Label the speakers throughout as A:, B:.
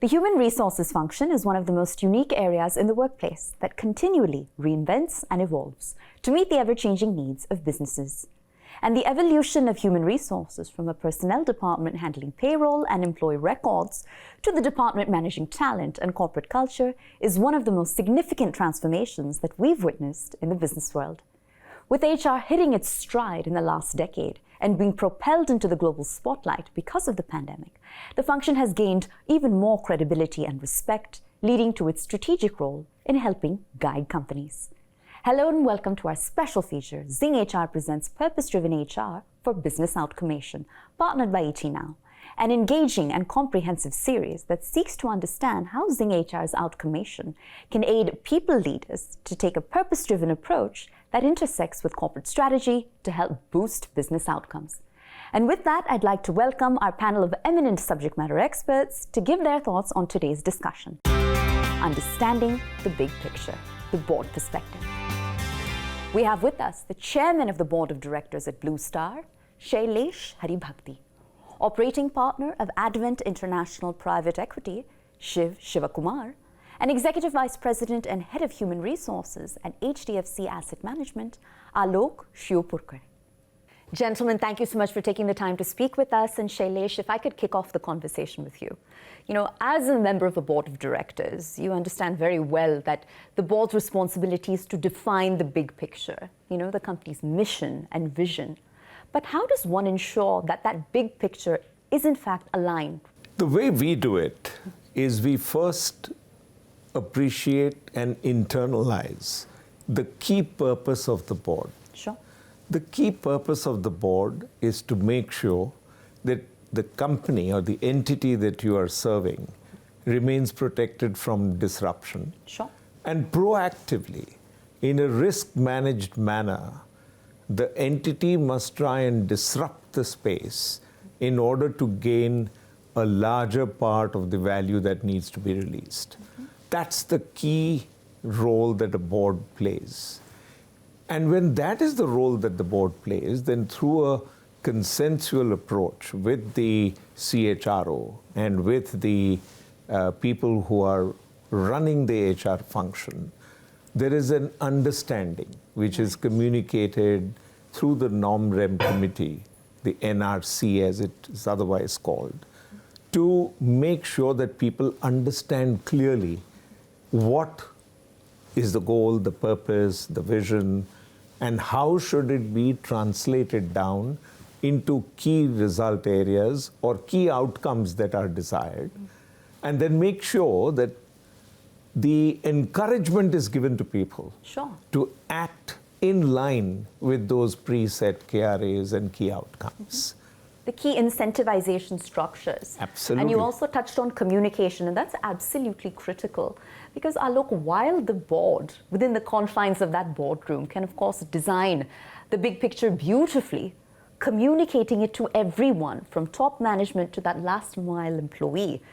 A: The human resources function is one of the most unique areas in the workplace that continually reinvents and evolves to meet the ever-changing needs of businesses. And the evolution of human resources from a personnel department handling payroll and employee records to the department managing talent and corporate culture is one of the most significant transformations that we've witnessed in the business world. With HR hitting its stride in the last decade and being propelled into the global spotlight because of the pandemic, the function has gained even more credibility and respect, leading to its strategic role in helping guide companies. Hello and welcome to our special feature, ZingHR presents Purpose-Driven HR for Business Outcomation, partnered by ET Now, an engaging and comprehensive series that seeks to understand how ZingHR's Outcomation can aid people leaders to take a purpose-driven approach that intersects with corporate strategy to help boost business outcomes. And with that, I'd like to welcome our panel of eminent subject matter experts to give their thoughts on today's discussion. Understanding the big picture, the board perspective. We have with us the chairman of the board of directors at Blue Star, Shailesh Haribhakti, operating partner of Advent International Private Equity, Shiv Shivakumar, and executive vice president and head of human resources at HDFC Asset Management, Alok Shiopurkar. Gentlemen, thank you so much for taking the time to speak with us. And Shailesh, if I could kick off the conversation with you. As a member of the board of directors, you understand very well that the board's responsibility is to define the big picture, the company's mission and vision. But how does one ensure that that big picture is in fact aligned?
B: The way we do it is we first appreciate and internalize the key purpose of the board.
A: Sure.
B: The key purpose of the board is to make sure that the company or the entity that you are serving remains protected from disruption.
A: Sure.
B: And proactively, in a risk-managed manner, the entity must try and disrupt the space in order to gain a larger part of the value that needs to be released. Mm-hmm. That's the key role that a board plays. And when that is the role that the board plays, then through a consensual approach with the CHRO and with the people who are running the HR function, there is an understanding which is communicated through the Nom-Rem committee, the NRC as it is otherwise called, to make sure that people understand clearly what is the goal, the purpose, the vision, and how should it be translated down into key result areas or key outcomes that are desired, and then make sure that the encouragement is given to people to act in line with those preset KRAs and key outcomes.
A: The key incentivization structures.
B: Absolutely.
A: And you also touched on communication, and that's absolutely critical. Because Alok, while the board, within the confines of that boardroom, can of course design the big picture beautifully, communicating it to everyone, from top management to that last mile employee,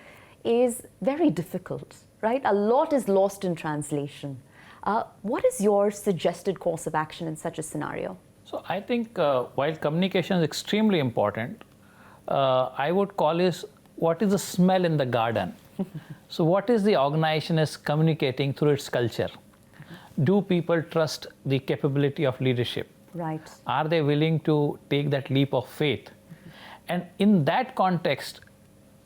A: is very difficult, right? A lot is lost in translation. What is your suggested course of action in such a scenario?
C: So I think while communication is extremely important, I would call it what is the smell in the garden. So what is the organization is communicating through its culture? Do people trust the capability of leadership?
A: Right.
C: Are they willing to take that leap of faith? And in that context,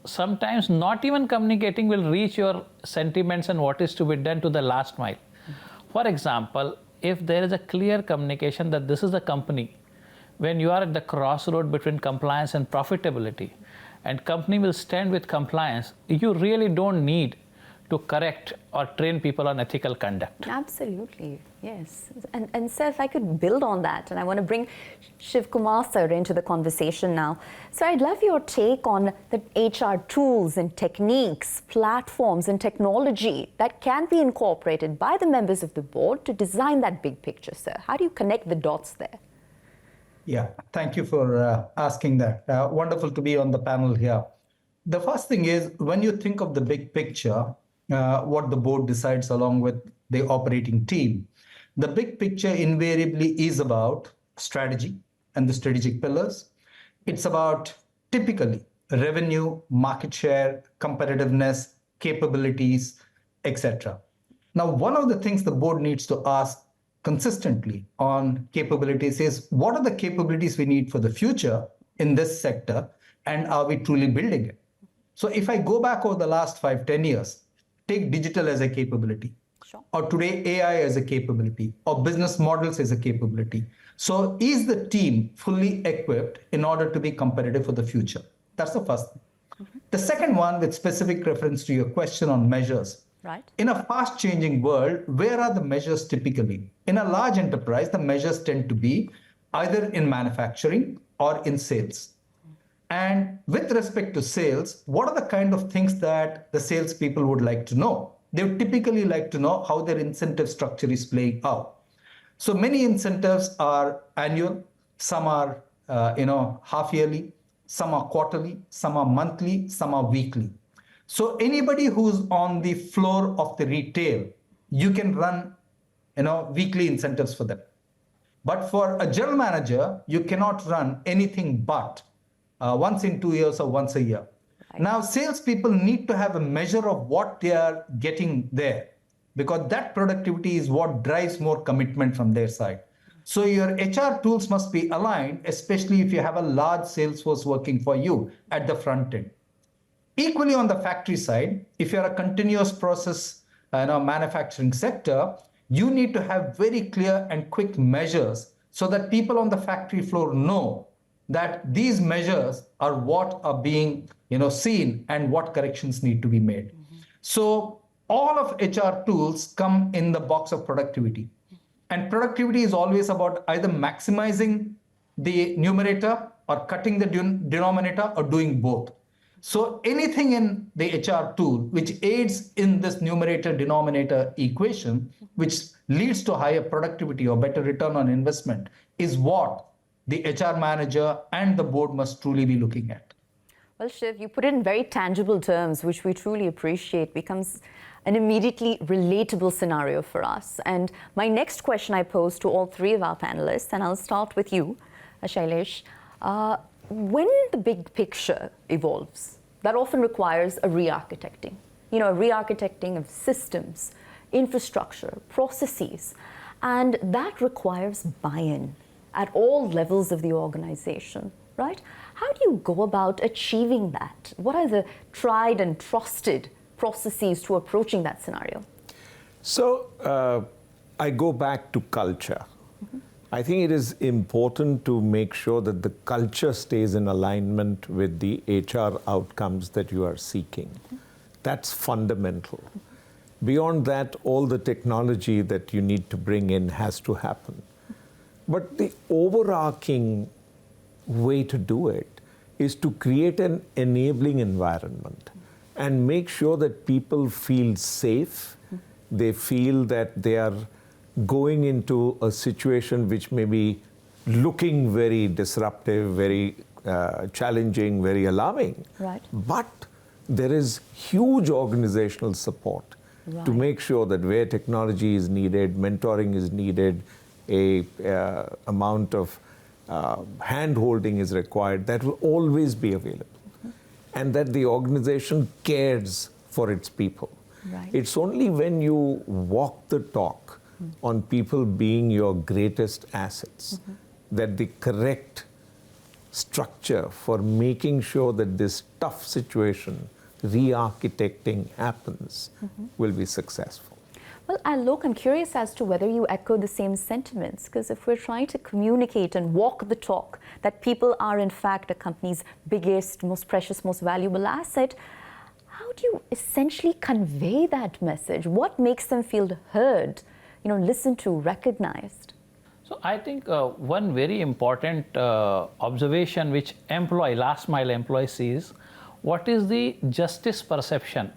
C: sometimes not even communicating will reach your sentiments and what is to be done to the last mile. For example, if there is a clear communication that this is a company, when you are at the crossroad between compliance and profitability, and company will stand with compliance, you really don't need to correct or train people on ethical conduct.
A: Absolutely, yes. And sir, if I could build on that, and I want to bring Shiv Kumar sir into the conversation now. So I'd love your take on the HR tools and techniques, platforms and technology that can be incorporated by the members of the board to design that big picture, sir. How do you connect the dots there?
D: Yeah, thank you for asking that. Wonderful to be on the panel here. The first thing is, when you think of the big picture, what the board decides along with the operating team, the big picture invariably is about strategy and the strategic pillars. It's about typically revenue, market share, competitiveness, capabilities, etc. Now, one of the things the board needs to ask consistently on capabilities is, what are the capabilities we need for the future in this sector, and are we truly building it? So if I go back over the last 5-10 years, take digital as a capability,
A: Sure.
D: or today AI as a capability, or business models as a capability. So is the team fully equipped in order to be competitive for the future? That's the first thing. The second one, with specific reference to your question on measures.
A: Right.
D: In a fast changing world, where are the measures typically? In a large enterprise, the measures tend to be either in manufacturing or in sales. And with respect to sales, what are the kind of things that the salespeople would like to know? They would typically like to know how their incentive structure is playing out. So many incentives are annual, some are half yearly, some are quarterly, some are monthly, some are weekly. So anybody who's on the floor of the retail, you can run weekly incentives for them. But for a general manager, you cannot run anything but once in 2 years or once a year.
A: Right.
D: Now, salespeople need to have a measure of what they are getting there, because that productivity is what drives more commitment from their side. So your HR tools must be aligned, especially if you have a large sales force working for you at the front end. Equally on the factory side, if you're a continuous process manufacturing sector, you need to have very clear and quick measures so that people on the factory floor know that these measures are what are being seen and what corrections need to be made. Mm-hmm. So all of HR tools come in the box of productivity. And productivity is always about either maximizing the numerator or cutting the denominator, or doing both. So anything in the HR tool which aids in this numerator-denominator equation, which leads to higher productivity or better return on investment, is what the HR manager and the board must truly be looking at.
A: Well, Shiv, you put it in very tangible terms, which we truly appreciate, becomes an immediately relatable scenario for us. And my next question I pose to all three of our panelists, and I'll start with you, Shailesh. When the big picture evolves, that often requires a re-architecting. A re-architecting of systems, infrastructure, processes, and that requires buy-in at all levels of the organization, right? How do you go about achieving that? What are the tried and trusted processes to approaching that scenario?
B: So I go back to culture. Mm-hmm. I think it is important to make sure that the culture stays in alignment with the HR outcomes that you are seeking. Mm-hmm. That's fundamental. Mm-hmm. Beyond that, all the technology that you need to bring in has to happen. Mm-hmm. But the overarching way to do it is to create an enabling environment and make sure that people feel safe. They feel that they are going into a situation which may be looking very disruptive, very challenging, very alarming.
A: Right.
B: But there is huge organizational support to make sure that where technology is needed, mentoring is needed, a amount of hand-holding is required, that will always be available. Mm-hmm. And that the organization cares for its people.
A: Right.
B: It's only when you walk the talk on people being your greatest assets that the correct structure for making sure that this tough situation, re-architecting, happens will be successful.
A: Well, Alok, I'm curious as to whether you echo the same sentiments, because if we're trying to communicate and walk the talk that people are in fact a company's biggest, most precious, most valuable asset, how do you essentially convey that message? What makes them feel heard, listened to, recognized?
C: So I think one very important observation which last mile employee sees, what is the justice perception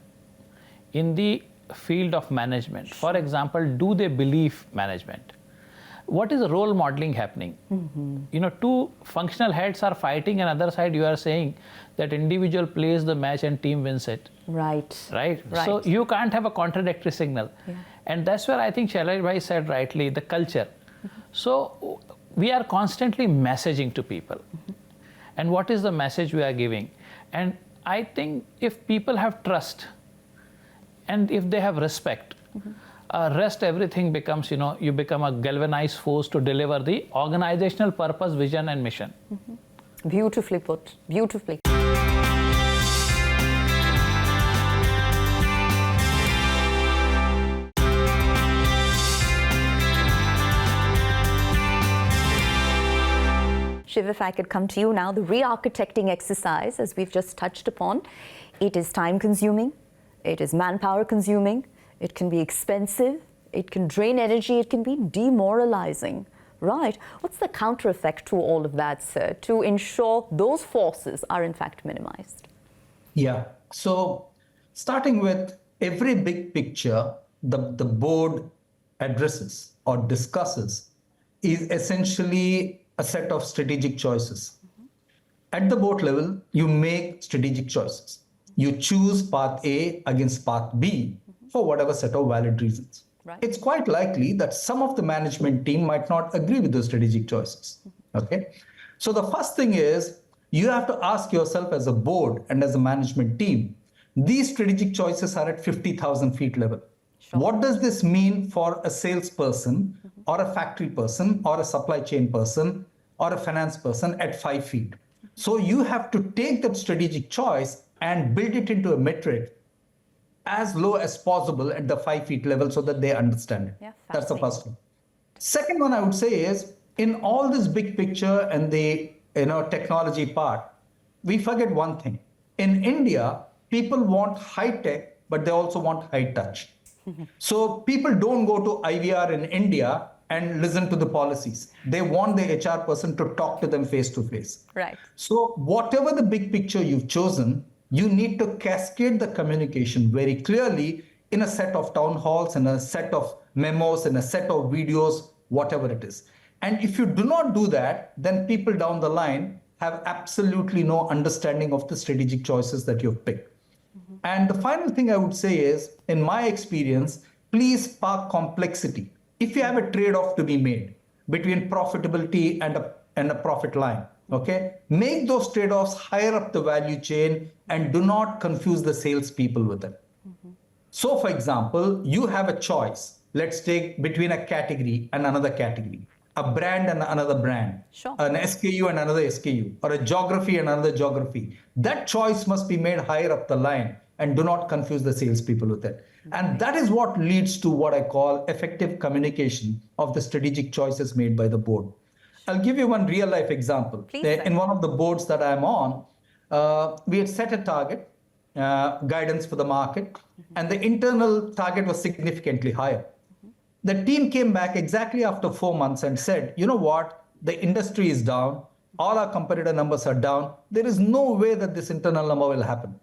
C: in the field of management? For example, do they believe management? What is role modeling happening? Mm-hmm. Two functional heads are fighting, and other side you are saying that individual plays the match and team wins it.
A: Right.
C: So you can't have a contradictory signal. Yeah. And that's where I think Shailesh bhai said rightly, the culture. Mm-hmm. So we are constantly messaging to people. Mm-hmm. And what is the message we are giving? And I think if people have trust, and if they have respect, rest everything becomes, you become a galvanized force to deliver the organizational purpose, vision, and mission.
A: Beautifully put, beautifully. Shiv, if I could come to you now, the re-architecting exercise, as we've just touched upon, it is time-consuming, it is manpower-consuming, it can be expensive, it can drain energy, it can be demoralizing, right? What's the counter effect to all of that, sir, to ensure those forces are in fact minimized?
D: Yeah, so starting with every big picture, the board addresses or discusses is essentially a set of strategic choices. At the board level, you make strategic choices. You choose path A against path B for whatever set of valid reasons.
A: Right.
D: It's quite likely that some of the management team might not agree with those strategic choices. Okay. So the first thing is you have to ask yourself as a board and as a management team, these strategic choices are at 50,000 feet level.
A: Sure.
D: What does this mean for a salesperson or a factory person or a supply chain person or a finance person at 5 feet? So you have to take that strategic choice and build it into a metric as low as possible at the 5 feet level so that they understand it.
A: Yeah,
D: that's the first one. Second one I would say is in all this big picture and the technology part, we forget one thing. In India, people want high tech, but they also want high touch. So people don't go to IVR in India and listen to the policies. They want the HR person to talk to them face to face.
A: Right.
D: So whatever the big picture you've chosen, you need to cascade the communication very clearly in a set of town halls, in a set of memos, in a set of videos, whatever it is. And if you do not do that, then people down the line have absolutely no understanding of the strategic choices that you've picked. And the final thing I would say is, in my experience, please park complexity. If you have a trade-off to be made between profitability and a profit line, okay, make those trade-offs higher up the value chain and do not confuse the salespeople with it. So, for example, you have a choice. Let's take between a category and another category, a brand and another brand,
A: Sure.
D: an SKU and another SKU, or a geography and another geography. That choice must be made higher up the line and do not confuse the salespeople with it. And that is what leads to what I call effective communication of the strategic choices made by the board. I'll give you one real life example.
A: Please,
D: In one of the boards that I'm on, we had set a target, guidance for the market, and the internal target was significantly higher. The team came back exactly after 4 months and said, you know what, the industry is down, all our competitor numbers are down, there is no way that this internal number will happen.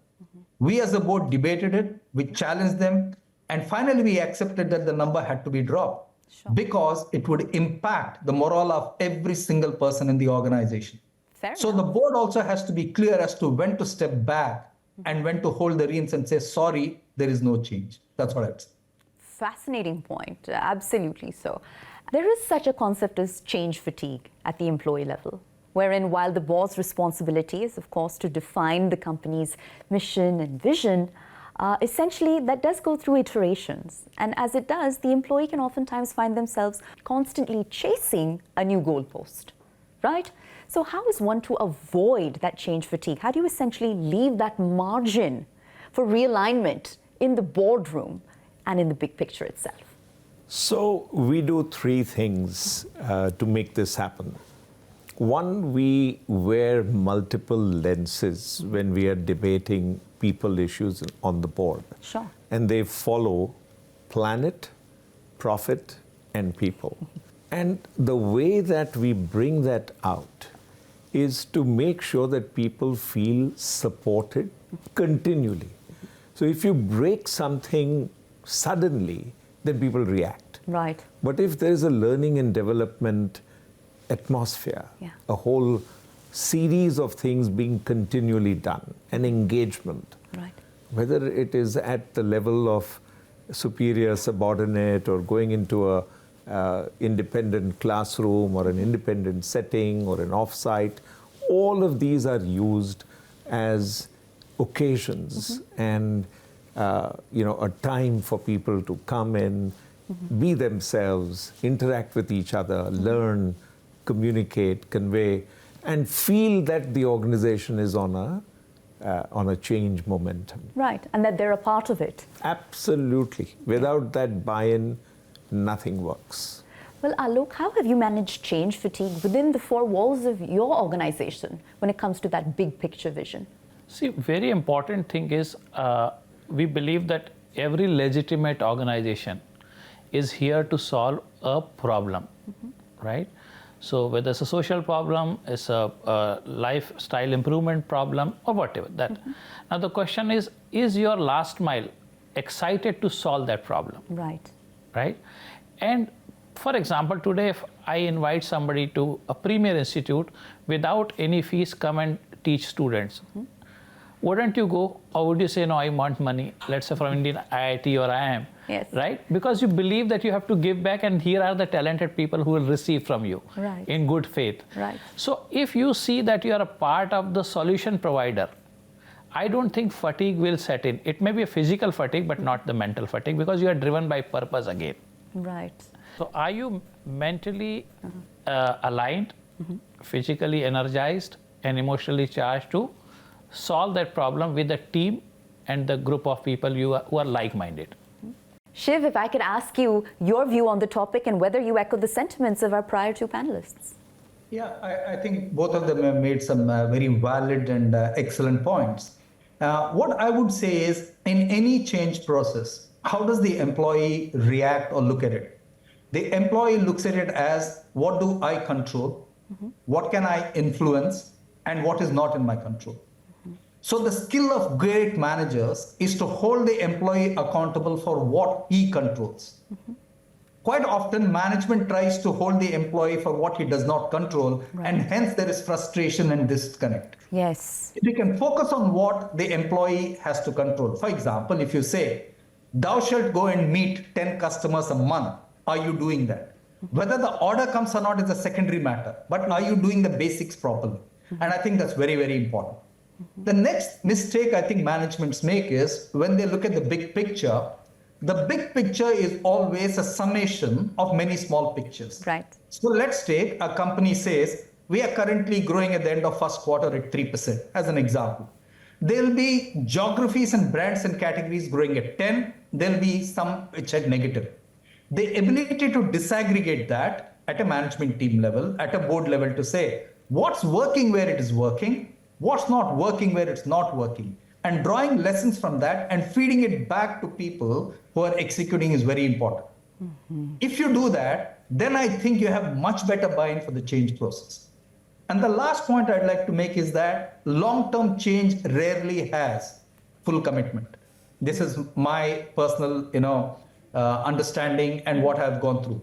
D: We as a board debated it, we challenged them, and finally we accepted that the number had to be dropped.
A: Sure.
D: Because it would impact the morale of every single person in the organization.
A: Fair
D: So
A: enough.
D: the board also has to be clear as to when to step back and when to hold the reins and say, sorry, there is no change. That's what I'd say.
A: Fascinating point, absolutely so. There is such a concept as change fatigue at the employee level, wherein while the board's responsibility is, of course, to define the company's mission and vision, essentially that does go through iterations. And as it does, the employee can oftentimes find themselves constantly chasing a new goalpost, right? So how is one to avoid that change fatigue? How do you essentially leave that margin for realignment in the boardroom and in the big picture itself?
B: So we do three things to make this happen. One, we wear multiple lenses when we are debating people issues on the board.
A: Sure.
B: And they follow planet, profit, and people. And the way that we bring that out is to make sure that people feel supported continually. So if you break something suddenly, then people react.
A: Right.
B: But if there is a learning and development atmosphere,
A: Yeah.
B: a whole series of things being continually done, an engagement,
A: Right.
B: whether it is at the level of superior subordinate or going into a independent classroom or an independent setting or an offsite, all of these are used as occasions and a time for people to come in, be themselves, interact with each other, learn, communicate, convey, and feel that the organization is on a change momentum.
A: Right, and that they're a part of it.
B: Absolutely. Without that buy-in, nothing works.
A: Well, Alok, how have you managed change fatigue within the four walls of your organization when it comes to that big picture vision?
C: See, very important thing is we believe that every legitimate organization is here to solve a problem, right? So whether it's a social problem, it's a lifestyle improvement problem, or whatever that. Now the question is your last mile excited to solve that problem?
A: Right.
C: Right? And for example, today if I invite somebody to a premier institute without any fees, come and teach students, wouldn't you go, or would you say, no, I want money, let's say from Indian IIT or IIM,
A: yes,
C: right? Because you believe that you have to give back, and here are the talented people who will receive from you,
A: right,
C: in good faith.
A: Right.
C: So if you see that you are a part of the solution provider, I don't think fatigue will set in. It may be a physical fatigue, but not the mental fatigue, because you are driven by purpose again.
A: Right.
C: So are you mentally aligned, physically energized, and emotionally charged to solve that problem with the team and the group of people who are like-minded?
A: Shiv, if I could ask you your view on the topic and whether you echo the sentiments of our prior two panelists.
D: Yeah, I think both of them have made some very valid and excellent points. What I would say is, in any change process, how does the employee react or look at it? The employee looks at it as, what do I control? What can I influence? And what is not in my control? So the skill of great managers is to hold the employee accountable for what he controls. Quite often, management tries to hold the employee for what he does not control, and hence there is frustration and disconnect.
A: Yes.
D: If you can focus on what the employee has to control. For example, if you say, thou shalt go and meet 10 customers a month, are you doing that? Whether the order comes or not is a secondary matter, but are you doing the basics properly? And I think that's very, very important. The next mistake I think managements make is when they look at the big picture is always a summation of many small pictures.
A: Right.
D: So let's take a company says, we are currently growing at the end of first quarter at 3%, as an example. There'll be geographies and brands and categories growing at 10. There'll be some which are negative. The ability to disaggregate that at a management team level, at a board level, to say, what's working where it is working, what's not working where it's not working, and drawing lessons from that and feeding it back to people who are executing is very important. If you do that, then I think you have much better buy-in for the change process. And the last point I'd like to make is that long-term change rarely has full commitment. This is my personal, understanding and what I've gone through.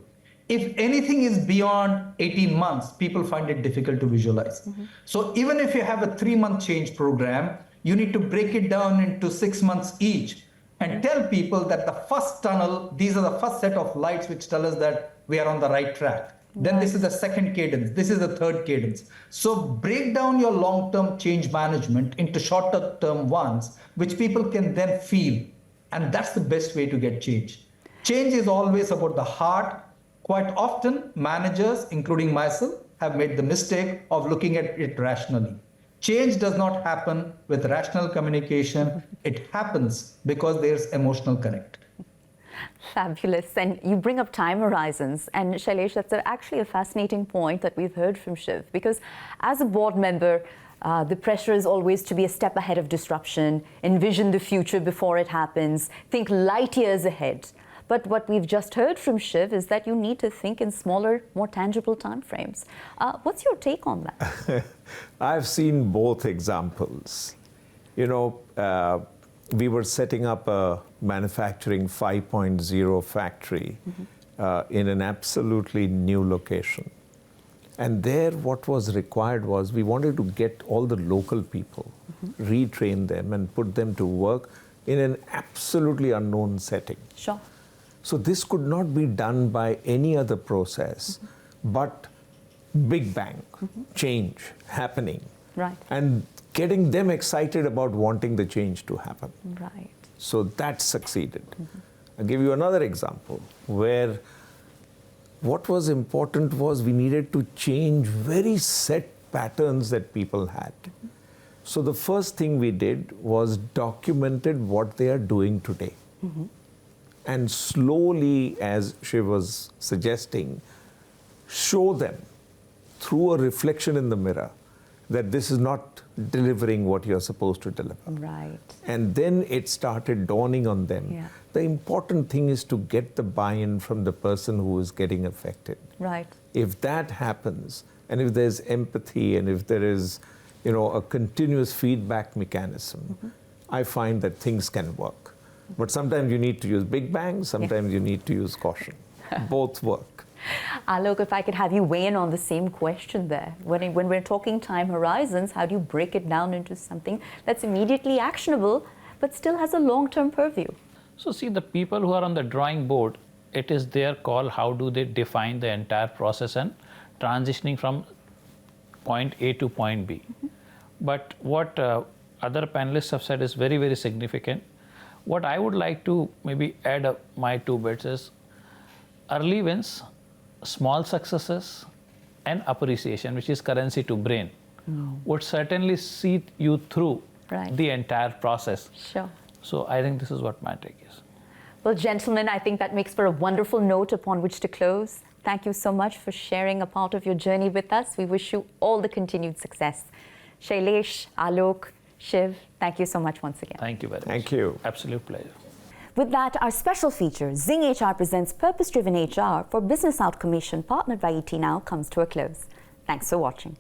D: If anything is beyond 18 months, people find it difficult to visualize. So even if you have a 3-month change program, you need to break it down into 6 months each and tell people that the first tunnel, these are the first set of lights which tell us that we are on the right track. Then this is the second cadence, this is the third cadence. So break down your long-term change management into shorter term ones, which people can then feel. And that's the best way to get change. Change is always about the heart. Quite often, managers, including myself, have made the mistake of looking at it rationally. Change does not happen with rational communication. It happens because there's emotional connect.
A: Fabulous. And you bring up time horizons. And Shailesh, that's actually a fascinating point that we've heard from Shiv, because as a board member, the pressure is always to be a step ahead of disruption, envision the future before it happens, think light years ahead. But what we've just heard from Shiv is that you need to think in smaller, more tangible timeframes. What's your take on that?
B: I've seen both examples. We were setting up a manufacturing 5.0 factory in an absolutely new location. And there what was required was we wanted to get all the local people, retrain them and put them to work in an absolutely unknown setting.
A: Sure.
B: So this could not be done by any other process, but big bang, change happening.
A: Right.
B: And getting them excited about wanting the change to happen.
A: Right.
B: So that succeeded. I'll give you another example where what was important was we needed to change very set patterns that people had. So the first thing we did was documented what they are doing today. And slowly, as Shiv was suggesting, show them through a reflection in the mirror that this is not delivering what you're supposed to deliver.
A: Right.
B: And then it started dawning on them.
A: Yeah.
B: The important thing is to get the buy-in from the person who is getting affected.
A: Right.
B: If that happens, and if there's empathy, and if there is, a continuous feedback mechanism, I find that things can work. But sometimes you need to use big bang, sometimes you need to use caution. Both work.
A: Alok, if I could have you weigh in on the same question there. When we're talking time horizons, how do you break it down into something that's immediately actionable, but still has a long-term purview?
C: So see, the people who are on the drawing board, it is their call how do they define the entire process and transitioning from point A to point B. But what other panelists have said is very, very significant. What I would like to maybe add up my 2 bits is early wins, small successes, and appreciation, which is currency to brain, would certainly see you through the entire process.
A: Sure.
C: So I think this is what my take is.
A: Well, gentlemen, I think that makes for a wonderful note upon which to close. Thank you so much for sharing a part of your journey with us. We wish you all the continued success. Shailesh, Alok, Shiv, thank you so much once again.
C: Thank you very much.
B: Thank you.
C: Absolute pleasure.
A: With that, our special feature, ZingHR presents Purpose-Driven HR for Business Outcomation, partnered by ET Now, comes to a close. Thanks for watching.